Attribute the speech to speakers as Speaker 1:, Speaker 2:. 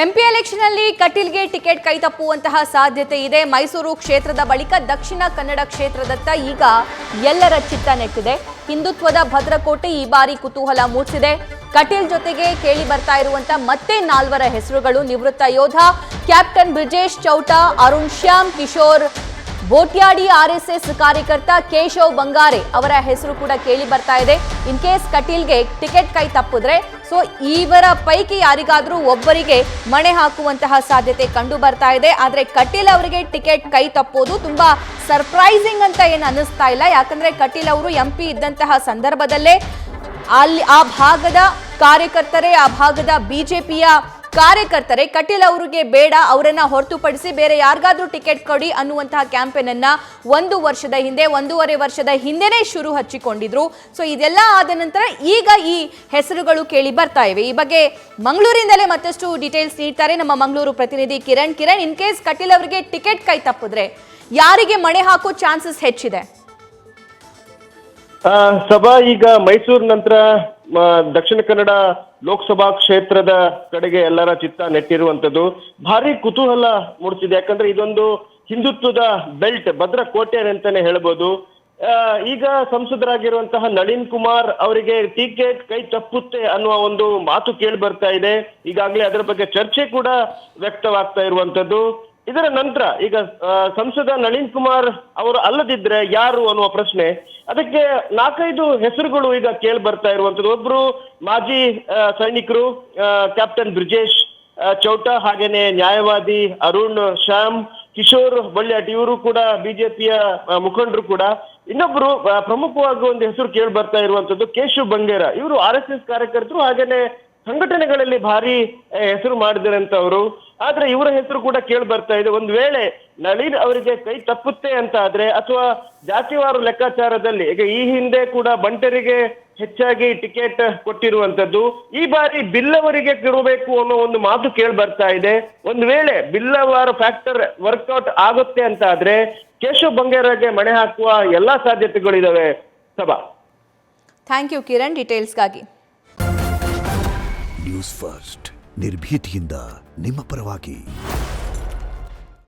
Speaker 1: MP election ಅಲ್ಲಿ ಕಟೀಲ್ಗೆ ticket ಕೈತಪ್ಪುವಂತಹ ಸಾಧ್ಯತೆ ಇದೆ. ಮೈಸೂರು ಕ್ಷೇತ್ರದ ಬಳಿಕ ದಕ್ಷಿಣ ಕನ್ನಡ ಕ್ಷೇತ್ರದತ್ತ ಈಗ ಎಲ್ಲರ ಚಿತ್ತ ನೆಟ್ಟಿದೆ. ಹಿಂದುತ್ವದ ಭದ್ರಕೋಟೆ ಈ ಬಾರಿ ಕುತೂಹಲ ಮೂಡಿಸಿದೆ. ಕಟೀಲ್ ಜೊತೆಗೆ ಕೇಳಿ ಬರ್ತಾ ಇರುವಂತ ಮತ್ತೆ 4 ಹೆಸರುಗಳು ನಿವೃತ್ತ ಯೋಧ ಕ್ಯಾಪ್ಟನ್ ಬ್ರಿಜೇಶ್ ಚೌಟಾ, ಅರುಣ್ ಶ್ಯಾಮ್, ಕಿಶೋರ್ ಬೋಟ್ಯಾಡಿ, ಆರ್ಎಸ್ಎಸ್ ಕಾರ್ಯಕರ್ತ ಕೇಶವ್ ಬಂಗಾರೆ ಅವರ ಹೆಸರು ಕೂಡ ಕೇಳಿ ಬರ್ತಾ ಇದೆ. ಇನ್ ಕೇಸ್ ಕಟೀಲ್ಗೆ ಟಿಕೆಟ್ ಕೈ ತಪ್ಪಿದ್ರೆ ಸೊ ಇವರ ಪೈಕಿ ಯಾರಿಗಾದ್ರೂ ಒಬ್ಬರಿಗೆ ಮಣೆ ಹಾಕುವಂತಹ ಸಾಧ್ಯತೆ ಕಂಡು ಬರ್ತಾ ಇದೆ. ಆದ್ರೆ ಕಟೀಲ್ ಅವರಿಗೆ ಟಿಕೆಟ್ ಕೈ ತಪ್ಪೋದು ತುಂಬಾ ಸರ್ಪ್ರೈಸಿಂಗ್ ಅಂತ ಏನು ಅನ್ನಿಸ್ತಾ ಇಲ್ಲ. ಯಾಕಂದ್ರೆ ಕಟೀಲ್ ಅವರು ಎಂಪಿ ಇದ್ದಂತಹ ಸಂದರ್ಭದಲ್ಲೇ ಅಲ್ಲಿ ಆ ಭಾಗದ ಕಾರ್ಯಕರ್ತರೇ, ಆ ಭಾಗದ ಬಿಜೆಪಿಯ ಕಾರ್ಯಕರ್ತರೇ ಕಟೀಲ್ ಅವರಿಗೆ ಬೇಡ, ಅವರನ್ನ ಹೊರತುಪಡಿಸಿ ಬೇರೆ ಯಾರಿಗಾದ್ರೂ ಟಿಕೆಟ್ ಕೊಡಿ ಅನ್ನುವಂತಹ ಕ್ಯಾಂಪೇನ್ ಅನ್ನ 1.5 ವರ್ಷದ ಹಿಂದೆನೇ ಶುರು ಹಚ್ಚಿಕೊಂಡಿದ್ರು. ಸೊ ಇದೆಲ್ಲ ಆದ ನಂತರ ಈಗ ಈ ಹೆಸರುಗಳು ಕೇಳಿ ಬರ್ತಾ ಇವೆ. ಈ ಬಗ್ಗೆ ಮಂಗಳೂರಿನಲ್ಲೇ ಮತ್ತಷ್ಟು ಡೀಟೇಲ್ಸ್ ನೀಡ್ತಾರೆ ನಮ್ಮ ಮಂಗಳೂರು ಪ್ರತಿನಿಧಿ ಕಿರಣ್. ಇನ್ ಕೇಸ್ ಕಟೀಲ್ ಅವರಿಗೆ ಟಿಕೆಟ್ ಕೈ ತಪ್ಪಿದ್ರೆ ಯಾರಿಗೆ ಮಣೆ ಹಾಕೋ ಚಾನ್ಸಸ್ ಹೆಚ್ಚಿದೆ?
Speaker 2: ಸಭಾ ಈಗ ಮೈಸೂರು ನಂತರ ದಕ್ಷಿಣ ಕನ್ನಡ ಲೋಕಸಭಾ ಕ್ಷೇತ್ರದ ಕಡೆಗೆ ಎಲ್ಲರ ಚಿತ್ತ ನೆಟ್ಟಿರುವಂತದ್ದು ಭಾರಿ ಕುತೂಹಲ ಮೂಡಿಸಿದೆ. ಯಾಕಂದ್ರೆ ಇದೊಂದು ಹಿಂದುತ್ವದ ಬೆಲ್ಟ್, ಭದ್ರಕೋಟೆ ಅಂತಾನೆ ಹೇಳ್ಬೋದು. ಈಗ ಸಂಸದರಾಗಿರುವಂತಹ ನಳಿನ್ ಕುಮಾರ್ ಅವರಿಗೆ ಟಿಕೆಟ್ ಕೈ ತಪ್ಪುತ್ತೆ ಅನ್ನುವ ಒಂದು ಮಾತು ಕೇಳಿ ಬರ್ತಾ ಇದೆ. ಈಗಾಗಲೇ ಅದರ ಬಗ್ಗೆ ಚರ್ಚೆ ಕೂಡ ವ್ಯಕ್ತವಾಗ್ತಾ ಇರುವಂತದ್ದು. ಇದರ ನಂತರ ಈಗ ಸಂಸದ ನಳಿನ್ ಕುಮಾರ್ ಅವರು ಅಲ್ಲದಿದ್ರೆ ಯಾರು ಅನ್ನುವ ಪ್ರಶ್ನೆ, ಅದಕ್ಕೆ 4-5 ಹೆಸರುಗಳು ಈಗ ಕೇಳಿ ಬರ್ತಾ ಇರುವಂತದ್ದು. ಒಬ್ರು ಮಾಜಿ ಸೈನಿಕರು ಕ್ಯಾಪ್ಟನ್ ಬ್ರಿಜೇಶ್ ಚೌಟಾ, ಹಾಗೇನೆ ನ್ಯಾಯವಾದಿ ಅರುಣ್ ಶ್ಯಾಮ್, ಕಿಶೋರ್ ಬಳ್ಯಾಟಿ, ಇವರು ಕೂಡ ಬಿಜೆಪಿಯ ಮುಖಂಡರು ಕೂಡ. ಇನ್ನೊಬ್ರು ಪ್ರಮುಖವಾಗಿ ಒಂದು ಹೆಸರು ಕೇಳಿ ಬರ್ತಾ ಇರುವಂತದ್ದು ಕೇಶವ್ ಬಂಗೇರ, ಇವರು RSS ಕಾರ್ಯಕರ್ತರು, ಹಾಗೇನೆ ಸಂಘಟನೆಗಳಲ್ಲಿ ಭಾರಿ ಹೆಸರು ಮಾಡಿದಿರಂತವ್ರು. ಆದ್ರೆ ಇವರ ಹೆಸರು ಕೂಡ ಕೇಳಿ ಬರ್ತಾ ಇದೆ. ಒಂದ್ ವೇಳೆ ನಳಿನ್ ಅವರಿಗೆ ಕೈ ತಪ್ಪುತ್ತೆ ಅಂತ ಆದ್ರೆ, ಅಥವಾ ಜಾತಿವಾರು ಲೆಕ್ಕಾಚಾರದಲ್ಲಿ ಈಗ ಈ ಹಿಂದೆ ಕೂಡ ಬಂಟರಿಗೆ ಹೆಚ್ಚಾಗಿ ಟಿಕೆಟ್ ಕೊಟ್ಟಿರುವಂತದ್ದು, ಈ ಬಾರಿ ಬಿಲ್ಲವರಿಗೆ ಕೊಡಬೇಕು ಅನ್ನೋ ಒಂದು ಮಾತು ಕೇಳಿ ಬರ್ತಾ ಇದೆ. ಒಂದ್ ವೇಳೆ ಬಿಲ್ಲವಾರು ಫ್ಯಾಕ್ಟರ್ ವರ್ಕೌಟ್ ಆಗುತ್ತೆ ಅಂತ ಆದ್ರೆ ಕೇಶವ್ ಬಂಗೇರಗೆ ಮಣೆ ಹಾಕುವ ಎಲ್ಲಾ ಸಾಧ್ಯತೆಗಳಿದಾವೆ. ಸಭಾ,
Speaker 1: ಥ್ಯಾಂಕ್ ಯು ಕಿರಣ್ ಡೀಟೇಲ್ಸ್ಗಾಗಿ.
Speaker 3: ನ್ಯೂಸ್ ಫಸ್ಟ್ ನಿರ್ಭೀತಿಯಿಂದ ನಿಮ್ಮ ಪರವಾಗಿ.